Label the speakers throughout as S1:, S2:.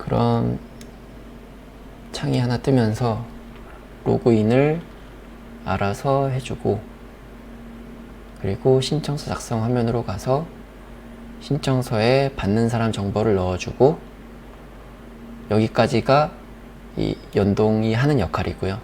S1: 그런 창이 하나 뜨면서 로그인을 알아서 해주고, 그리고 신청서 작성 화면으로 가서 신청서에 받는 사람 정보를 넣어주고, 여기까지가 이 연동이 하는 역할이고요.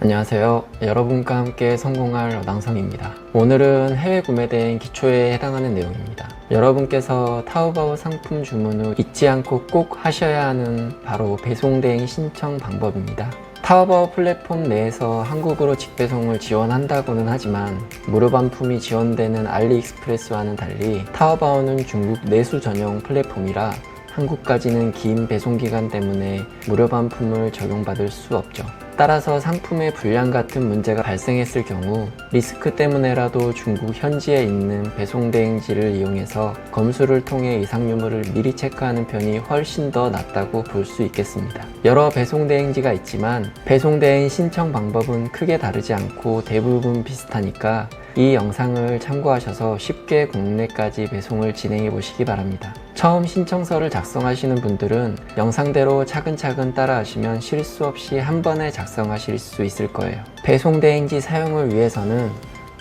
S1: 안녕하세요. 여러분과 함께 성공할 어당성입니다. 오늘은 해외 구매대행 기초에 해당하는 내용입니다. 여러분께서 타오바오 상품 주문 후 잊지 않고 꼭 하셔야 하는 바로 배송대행 신청 방법입니다. 타오바오 플랫폼 내에서 한국으로 직배송을 지원한다고는 하지만 무료 반품이 지원되는 알리익스프레스와는 달리 타오바오는 중국 내수 전용 플랫폼이라 한국까지는 긴 배송기간 때문에 무료 반품을 적용받을 수 없죠. 따라서 상품의 불량 같은 문제가 발생했을 경우 리스크 때문에라도 중국 현지에 있는 배송대행지를 이용해서 검수를 통해 이상 유무를 미리 체크하는 편이 훨씬 더 낫다고 볼 수 있겠습니다. 여러 배송대행지가 있지만 배송대행 신청 방법은 크게 다르지 않고 대부분 비슷하니까 이 영상을 참고하셔서 쉽게 국내까지 배송을 진행해 보시기 바랍니다. 처음 신청서를 작성하시는 분들은 영상대로 차근차근 따라하시면 실수 없이 한 번에 작성하실 수 있을 거예요. 배송대행지 사용을 위해서는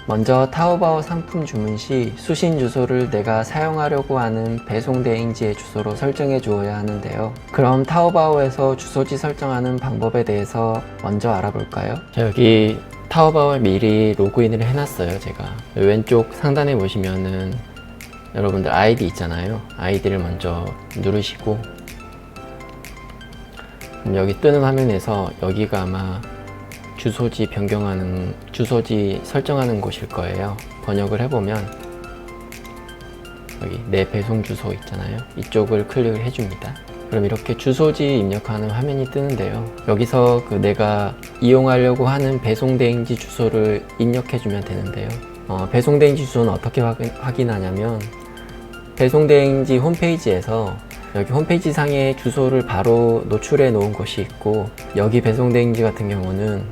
S1: 먼저 타오바오 상품 주문 시 수신 주소를 내가 사용하려고 하는 배송대행지의 주소로 설정해 주어야 하는데요. 그럼 타오바오에서 주소지 설정하는 방법에 대해서 먼저 알아볼까요? 여기 타오바오에 미리 로그인을 해놨어요. 제가 왼쪽 상단에 보시면은 여러분들 아이디 있잖아요. 아이디를 먼저 누르시고, 여기 뜨는 화면에서 여기가 아마 주소지 변경하는, 주소지 설정하는 곳일 거예요. 번역을 해보면 여기 내 배송 주소 있잖아요. 이쪽을 클릭을 해줍니다. 그럼 이렇게 주소지 입력하는 화면이 뜨는데요. 여기서 내가 이용하려고 하는 배송대행지 주소를 입력해주면 되는데요. 배송대행지 주소는 어떻게 확인하냐면 배송대행지 홈페이지에서 여기 홈페이지 상에 주소를 바로 노출해 놓은 곳이 있고, 여기 배송대행지 같은 경우는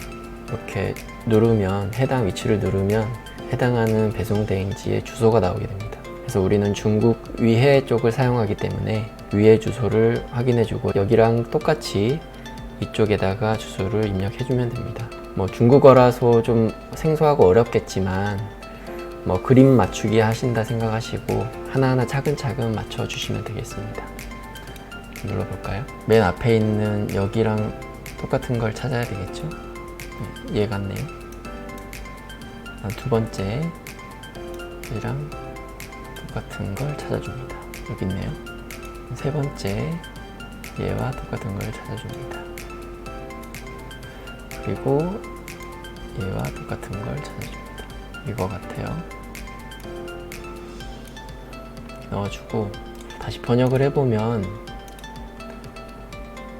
S1: 이렇게 누르면, 해당 위치를 누르면 해당하는 배송대행지의 주소가 나오게 됩니다. 그래서 우리는 중국 위해 쪽을 사용하기 때문에 위해 주소를 확인해주고, 여기랑 똑같이 이쪽에다가 주소를 입력해주면 됩니다. 중국어라서 좀 생소하고 어렵겠지만 그림 맞추기 하신다 생각하시고 하나하나 차근차근 맞춰주시면 되겠습니다. 눌러볼까요? 맨 앞에 있는 여기랑 똑같은 걸 찾아야 되겠죠? 네, 얘 같네요. 두 번째 얘랑 똑같은 걸 찾아줍니다. 여기 있네요. 세 번째 얘와 똑같은 걸 찾아줍니다. 그리고 얘와 똑같은 걸 찾아줍니다. 이거 같아요. 넣어주고 다시 번역을 해보면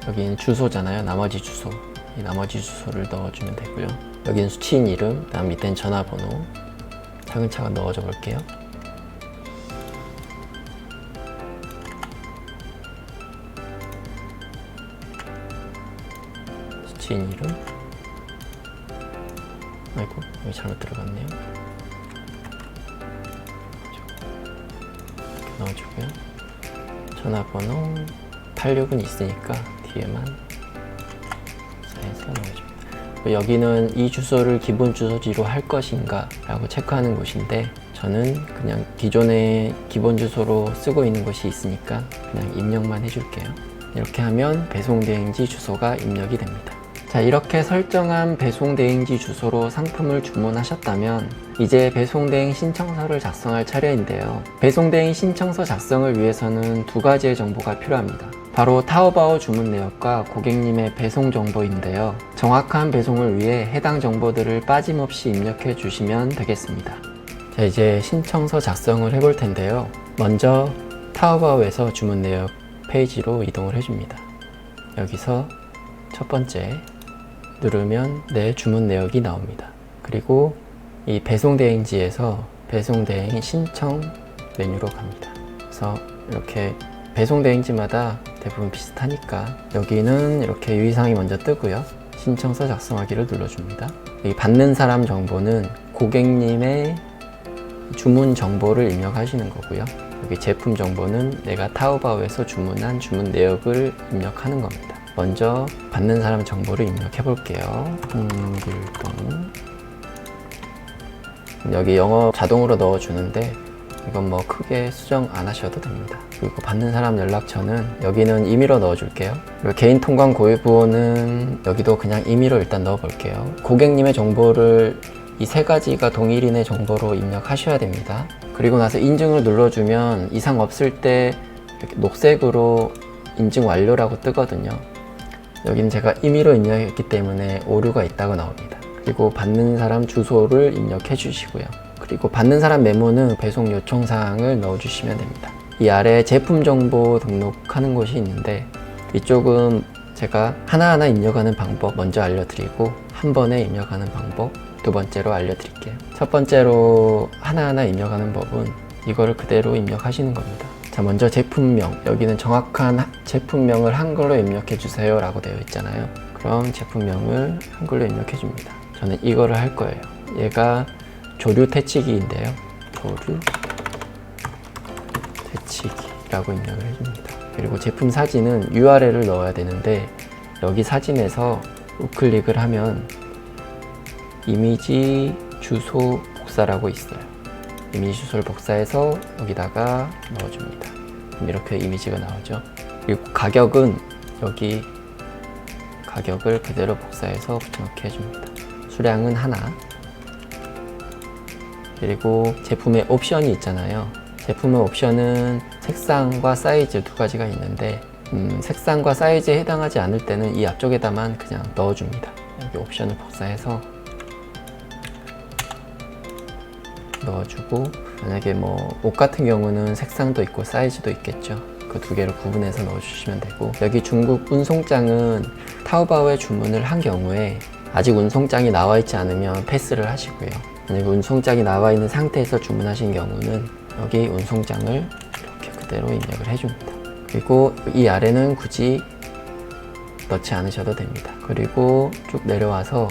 S1: 여기는 주소잖아요. 나머지 주소, 이 나머지 주소를 넣어주면 되고요. 여기는 수취인 이름, 다음 밑에는 전화번호 차근차근 넣어줘 볼게요. 수취인 이름, 아이고 여기 잘못 들어갔네요. 이렇게 넣어주고요. 전화번호 86은 있으니까 뒤에만 해서 넣어줍니다. 여기는 이 주소를 기본 주소지로 할 것인가 라고 체크하는 곳인데, 저는 그냥 기존의 기본 주소로 쓰고 있는 곳이 있으니까 그냥 입력만 해줄게요. 이렇게 하면 배송대행지 주소가 입력이 됩니다. 자, 이렇게 설정한 배송대행지 주소로 상품을 주문하셨다면 이제 배송대행 신청서를 작성할 차례인데요. 배송대행 신청서 작성을 위해서는 두 가지의 정보가 필요합니다. 바로 타오바오 주문 내역과 고객님의 배송 정보인데요. 정확한 배송을 위해 해당 정보들을 빠짐없이 입력해 주시면 되겠습니다. 자, 이제 신청서 작성을 해볼 텐데요. 먼저 타오바오에서 주문 내역 페이지로 이동을 해줍니다. 여기서 첫 번째 누르면 내 주문 내역이 나옵니다. 그리고 이 배송대행지에서 배송대행 신청 메뉴로 갑니다. 그래서 이렇게 배송대행지마다 대부분 비슷하니까 여기는 이렇게 유의사항이 먼저 뜨고요. 신청서 작성하기를 눌러줍니다. 이 받는 사람 정보는 고객님의 주문 정보를 입력하시는 거고요. 여기 제품 정보는 내가 타오바오에서 주문한 주문 내역을 입력하는 겁니다. 먼저 받는 사람 정보를 입력해 볼게요. 홍길동. 여기 영어 자동으로 넣어주는데 이건 뭐 크게 수정 안 하셔도 됩니다. 그리고 받는 사람 연락처는 여기는 임의로 넣어줄게요. 그리고 개인 통관 고유부호는 여기도 그냥 임의로 일단 넣어볼게요. 고객님의 정보를 이 세 가지가 동일인의 정보로 입력하셔야 됩니다. 그리고 나서 인증을 눌러주면 이상 없을 때 이렇게 녹색으로 인증 완료라고 뜨거든요. 여기는 제가 임의로 입력했기 때문에 오류가 있다고 나옵니다. 그리고 받는 사람 주소를 입력해 주시고요. 그리고 받는 사람 메모는 배송 요청 사항을 넣어 주시면 됩니다. 이 아래 제품 정보 등록하는 곳이 있는데 이쪽은 제가 하나하나 입력하는 방법 먼저 알려드리고 한 번에 입력하는 방법 두 번째로 알려드릴게요. 첫 번째로 하나하나 입력하는 법은 이거를 그대로 입력하시는 겁니다. 자, 먼저 제품명, 여기는 정확한 제품명을 한글로 입력해 주세요 라고 되어 있잖아요. 그럼 제품명을 한글로 입력해 줍니다. 저는 이거를 할 거예요. 얘가 조류 퇴치기인데요. 조류 퇴치기라고 입력을 해줍니다. 그리고 제품 사진은 URL을 넣어야 되는데 여기 사진에서 우클릭을 하면 이미지 주소 복사라고 있어요. 이미지 주소를 복사해서 여기다가 넣어줍니다. 그럼 이렇게 이미지가 나오죠. 그리고 가격은 여기 가격을 그대로 복사해서 붙여넣기 해줍니다. 수량은 하나. 그리고 제품의 옵션이 있잖아요. 제품의 옵션은 색상과 사이즈 두 가지가 있는데 색상과 사이즈에 해당하지 않을 때는 이 앞쪽에다만 그냥 넣어줍니다. 여기 옵션을 복사해서 넣어주고, 만약에 뭐 옷 같은 경우는 색상도 있고 사이즈도 있겠죠. 그 두 개를 구분해서 넣어주시면 되고, 여기 중국 운송장은 타오바오에 주문을 한 경우에 아직 운송장이 나와 있지 않으면 패스를 하시고요. 만약에 운송장이 나와 있는 상태에서 주문하신 경우는 여기 운송장을 이렇게 그대로 입력을 해줍니다. 그리고 이 아래는 굳이 넣지 않으셔도 됩니다. 그리고 쭉 내려와서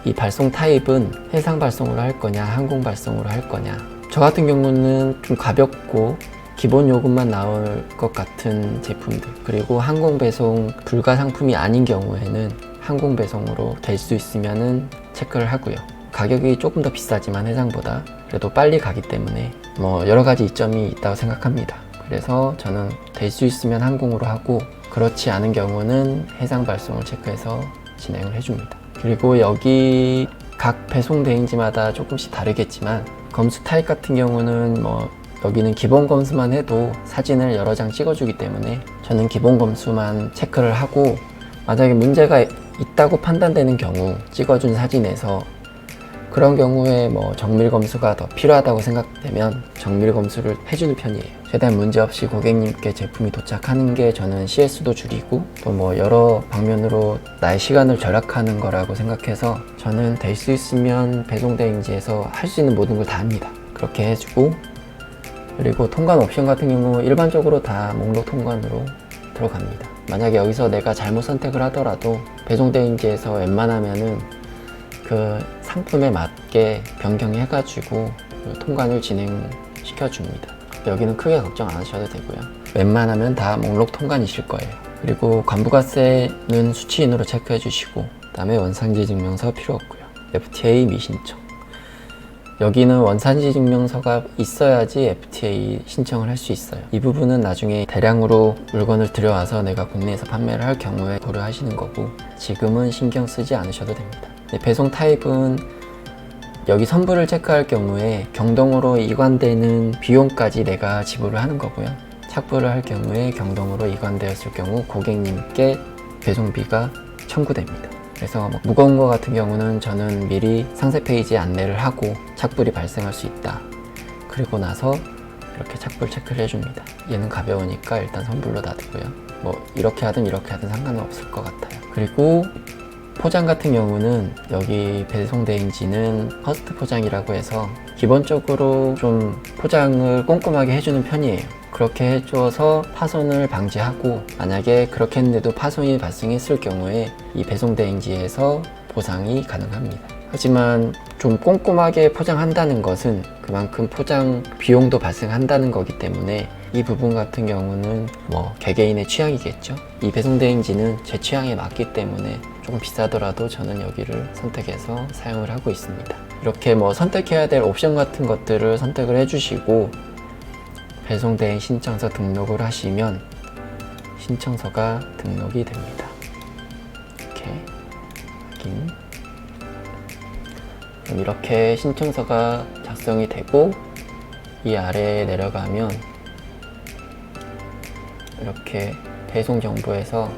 S1: 이 발송 타입은 해상 발송으로 할 거냐 항공 발송으로 할 거냐, 저 같은 경우는 좀 가볍고 기본 요금만 나올 것 같은 제품들, 그리고 항공 배송 불가 상품이 아닌 경우에는 항공 배송으로 될 수 있으면은 체크를 하고요. 가격이 조금 더 비싸지만 해상보다 그래도 빨리 가기 때문에 뭐 여러 가지 이점이 있다고 생각합니다. 그래서 저는 될 수 있으면 항공으로 하고, 그렇지 않은 경우는 해상 발송을 체크해서 진행을 해줍니다. 그리고 여기 각 배송 대행지마다 조금씩 다르겠지만 검수 타입 같은 경우는 뭐 여기는 기본 검수만 해도 사진을 여러 장 찍어주기 때문에 저는 기본 검수만 체크를 하고, 만약에 문제가 있다고 판단되는 경우 찍어준 사진에서 그런 경우에 뭐 정밀 검수가 더 필요하다고 생각되면 정밀 검수를 해주는 편이에요. 최대한 문제없이 고객님께 제품이 도착하는 게 저는 CS도 줄이고 또 뭐 여러 방면으로 나의 시간을 절약하는 거라고 생각해서 저는 될 수 있으면 배송 대행지에서 할 수 있는 모든 걸 다 합니다. 그렇게 해주고, 그리고 통관 옵션 같은 경우 일반적으로 다 목록 통관으로 들어갑니다. 만약에 여기서 내가 잘못 선택을 하더라도 배송 대행지에서 웬만하면은 그 상품에 맞게 변경해가지고 통관을 진행시켜 줍니다. 여기는 크게 걱정 안 하셔도 되고요. 웬만하면 다 목록 통관이실 거예요. 그리고 관부가세는 수취인으로 체크해 주시고, 그 다음에 원산지 증명서 필요 없고요. FTA 미신청, 여기는 원산지 증명서가 있어야지 FTA 신청을 할 수 있어요. 이 부분은 나중에 대량으로 물건을 들여와서 내가 국내에서 판매를 할 경우에 고려하시는 거고, 지금은 신경 쓰지 않으셔도 됩니다. 배송 타입은 여기 선불을 체크할 경우에 경동으로 이관되는 비용까지 내가 지불을 하는 거고요. 착불을 할 경우에 경동으로 이관되었을 경우 고객님께 배송비가 청구됩니다. 그래서 뭐 무거운 거 같은 경우는 저는 미리 상세 페이지에 안내를 하고 착불이 발생할 수 있다. 그리고 나서 이렇게 착불 체크를 해줍니다. 얘는 가벼우니까 일단 선불로 놔두고요. 뭐 이렇게 하든 이렇게 하든 상관은 없을 것 같아요. 그리고 포장 같은 경우는 여기 배송 대행지는 퍼스트 포장이라고 해서 기본적으로 좀 포장을 꼼꼼하게 해주는 편이에요. 그렇게 해줘서 파손을 방지하고, 만약에 그렇게 했는데도 파손이 발생했을 경우에 이 배송 대행지에서 보상이 가능합니다. 하지만 좀 꼼꼼하게 포장한다는 것은 그만큼 포장 비용도 발생한다는 거기 때문에 이 부분 같은 경우는 뭐 개개인의 취향이겠죠. 이 배송 대행지는 제 취향에 맞기 때문에 조금 비싸더라도 저는 여기를 선택해서 사용을 하고 있습니다. 이렇게 뭐 선택해야 될 옵션 같은 것들을 선택을 해주시고 배송 대행 신청서 등록을 하시면 신청서가 등록이 됩니다. 이렇게 확인. 그럼 이렇게 신청서가 작성이 되고 이 아래에 내려가면 이렇게 배송 정보에서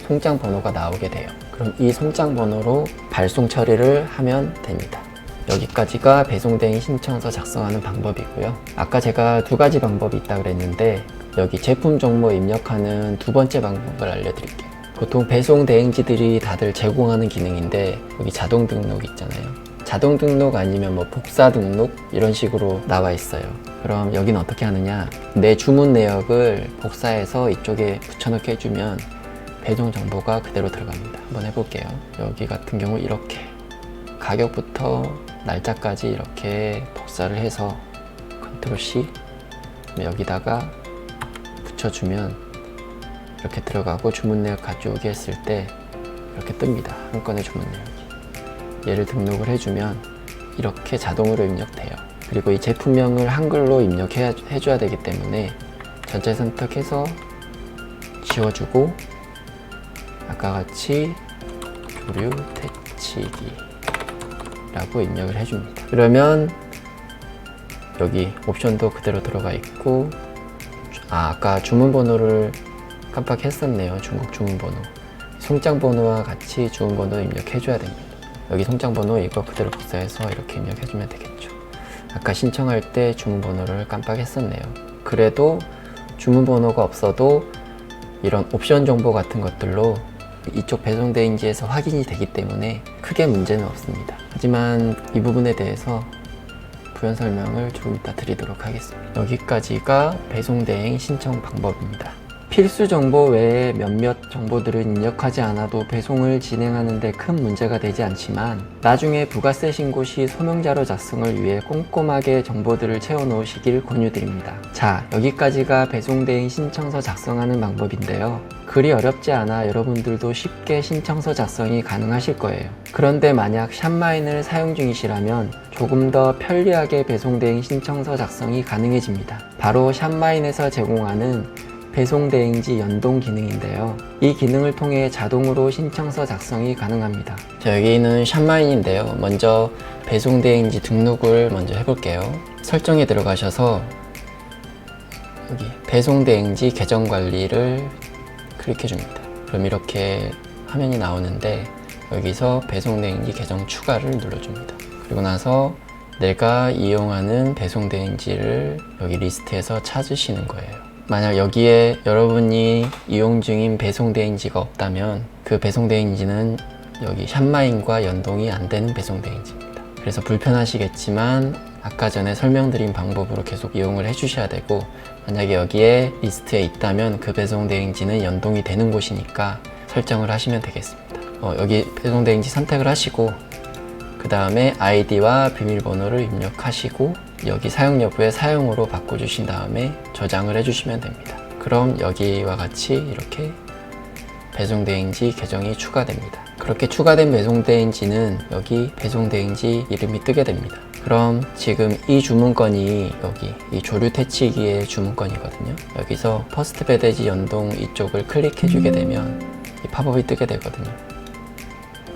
S1: 송장 번호가 나오게 돼요. 그럼 이 송장 번호로 발송 처리를 하면 됩니다. 여기까지가 배송 대행 신청서 작성하는 방법이고요. 아까 제가 두 가지 방법이 있다고 그랬는데 여기 제품 정보 입력하는 두 번째 방법을 알려드릴게요. 보통 배송 대행지들이 다들 제공하는 기능인데 여기 자동 등록 있잖아요. 자동 등록 아니면 뭐 복사 등록 이런 식으로 나와 있어요. 그럼 여기는 어떻게 하느냐, 내 주문 내역을 복사해서 이쪽에 붙여넣기 해주면 배송 정보가 그대로 들어갑니다. 한번 해볼게요. 여기 같은 경우 이렇게 가격부터 날짜까지 이렇게 복사를 해서 컨트롤 C 여기다가 붙여주면 이렇게 들어가고 주문 내역 가져오기 했을 때 이렇게 뜹니다. 한 건의 주문 내역이. 얘를 등록을 해주면 이렇게 자동으로 입력돼요. 그리고 이 제품명을 한글로 입력해줘야 되기 때문에 전체 선택해서 지워주고 아까 같이 조류 퇴치기 라고 입력을 해줍니다. 그러면 여기 옵션도 그대로 들어가 있고 아까 주문번호를 깜빡했었네요. 중국 주문번호 송장번호와 같이 주문번호 입력해줘야 됩니다. 여기 송장번호 이거 그대로 복사해서 이렇게 입력해주면 되겠죠. 아까 신청할 때 주문번호를 깜빡했었네요. 그래도 주문번호가 없어도 이런 옵션 정보 같은 것들로 이쪽 배송 대행지에서 확인이 되기 때문에 크게 문제는 없습니다. 하지만 이 부분에 대해서 부연 설명을 조금 이따 드리도록 하겠습니다. 여기까지가 배송 대행 신청 방법입니다. 필수 정보 외에 몇몇 정보들은 입력하지 않아도 배송을 진행하는 데 큰 문제가 되지 않지만 나중에 부가세 신고 시 소명자료 작성을 위해 꼼꼼하게 정보들을 채워 놓으시길 권유드립니다. 자, 여기까지가 배송 대행 신청서 작성하는 방법인데요. 그리 어렵지 않아 여러분들도 쉽게 신청서 작성이 가능하실 거예요. 그런데 만약 샵마인을 사용 중이시라면 조금 더 편리하게 배송 대행 신청서 작성이 가능해집니다. 바로 샵마인에서 제공하는 배송 대행지 연동 기능인데요. 이 기능을 통해 자동으로 신청서 작성이 가능합니다. 자, 여기는 샵마인인데요. 먼저 배송 대행지 등록을 먼저 해볼게요. 설정에 들어가셔서 여기 배송 대행지 계정 관리를 클릭해 줍니다. 그럼 이렇게 화면이 나오는데 여기서 배송 대행지 계정 추가를 눌러줍니다. 그리고 나서 내가 이용하는 배송 대행지를 여기 리스트에서 찾으시는 거예요. 만약 여기에 여러분이 이용 중인 배송 대행지가 없다면 그 배송 대행지는 여기 샵마인과 연동이 안 되는 배송 대행지입니다. 그래서 불편하시겠지만 아까 전에 설명드린 방법으로 계속 이용을 해주셔야 되고, 만약에 여기에 리스트에 있다면 그 배송 대행지는 연동이 되는 곳이니까 설정을 하시면 되겠습니다. 여기 배송 대행지 선택을 하시고 그 다음에 아이디와 비밀번호를 입력하시고 여기 사용 여부에 사용으로 바꿔주신 다음에 저장을 해주시면 됩니다. 그럼 여기와 같이 이렇게 배송 대행지 계정이 추가됩니다. 그렇게 추가된 배송 대행지는 여기 배송 대행지 이름이 뜨게 됩니다. 그럼 지금 이 주문건이 여기 이 조류 퇴치기의 주문건이거든요. 여기서 퍼스트 배대지 연동 이쪽을 클릭해 주게 되면 이 팝업이 뜨게 되거든요.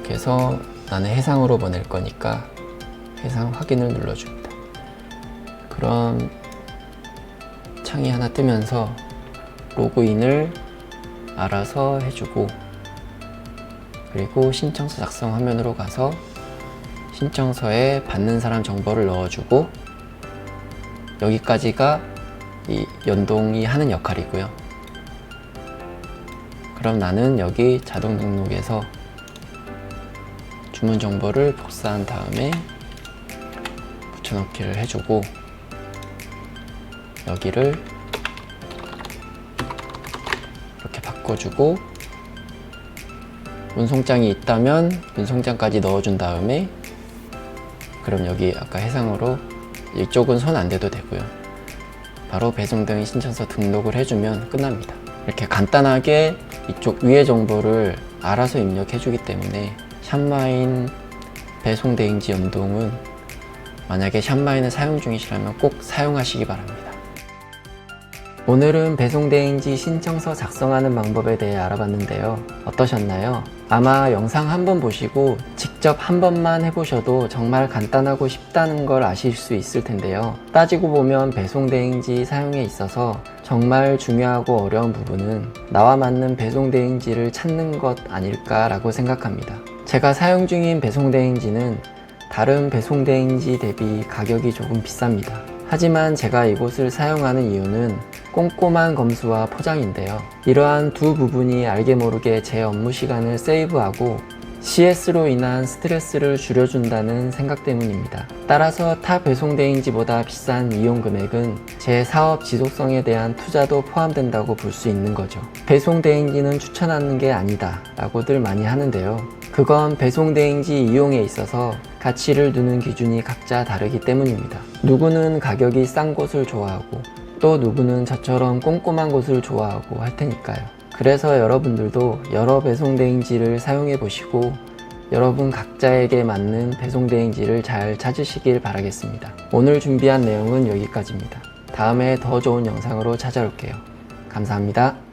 S1: 그래서 나는 해상으로 보낼 거니까 해상 확인을 눌러줍니다. 그럼 창이 하나 뜨면서 로그인을 알아서 해주고, 그리고 신청서 작성 화면으로 가서 신청서에 받는 사람 정보를 넣어주고, 여기까지가 이 연동이 하는 역할이고요. 그럼 나는 여기 자동 등록에서 주문 정보를 복사한 다음에 붙여넣기를 해주고, 여기를 이렇게 바꿔주고, 운송장이 있다면 운송장까지 넣어준 다음에 그럼 여기 아까 해상으로 이쪽은 손 안 대도 되고요. 바로 배송대행 신청서 등록을 해주면 끝납니다. 이렇게 간단하게 이쪽 위의 정보를 알아서 입력해 주기 때문에 샵마인 배송대행지 연동은 만약에 샵마인을 사용 중이시라면 꼭 사용하시기 바랍니다. 오늘은 배송대행지 신청서 작성하는 방법에 대해 알아봤는데요. 어떠셨나요? 아마 영상 한번 보시고 직접 한 번만 해보셔도 정말 간단하고 쉽다는 걸 아실 수 있을 텐데요. 따지고 보면 배송대행지 사용에 있어서 정말 중요하고 어려운 부분은 나와 맞는 배송대행지를 찾는 것 아닐까라고 생각합니다. 제가 사용 중인 배송대행지는 다른 배송대행지 대비 가격이 조금 비쌉니다. 하지만 제가 이곳을 사용하는 이유는 꼼꼼한 검수와 포장인데요. 이러한 두 부분이 알게 모르게 제 업무 시간을 세이브하고 CS로 인한 스트레스를 줄여준다는 생각 때문입니다. 따라서 타 배송대행지보다 비싼 이용 금액은 제 사업 지속성에 대한 투자도 포함된다고 볼 수 있는 거죠. 배송대행지는 추천하는 게 아니다 라고들 많이 하는데요. 그건 배송대행지 이용에 있어서 가치를 두는 기준이 각자 다르기 때문입니다. 누구는 가격이 싼 곳을 좋아하고 또 누구는 저처럼 꼼꼼한 곳을 좋아하고 할 테니까요. 그래서 여러분들도 여러 배송대행지를 사용해 보시고 여러분 각자에게 맞는 배송대행지를 잘 찾으시길 바라겠습니다. 오늘 준비한 내용은 여기까지입니다. 다음에 더 좋은 영상으로 찾아올게요. 감사합니다.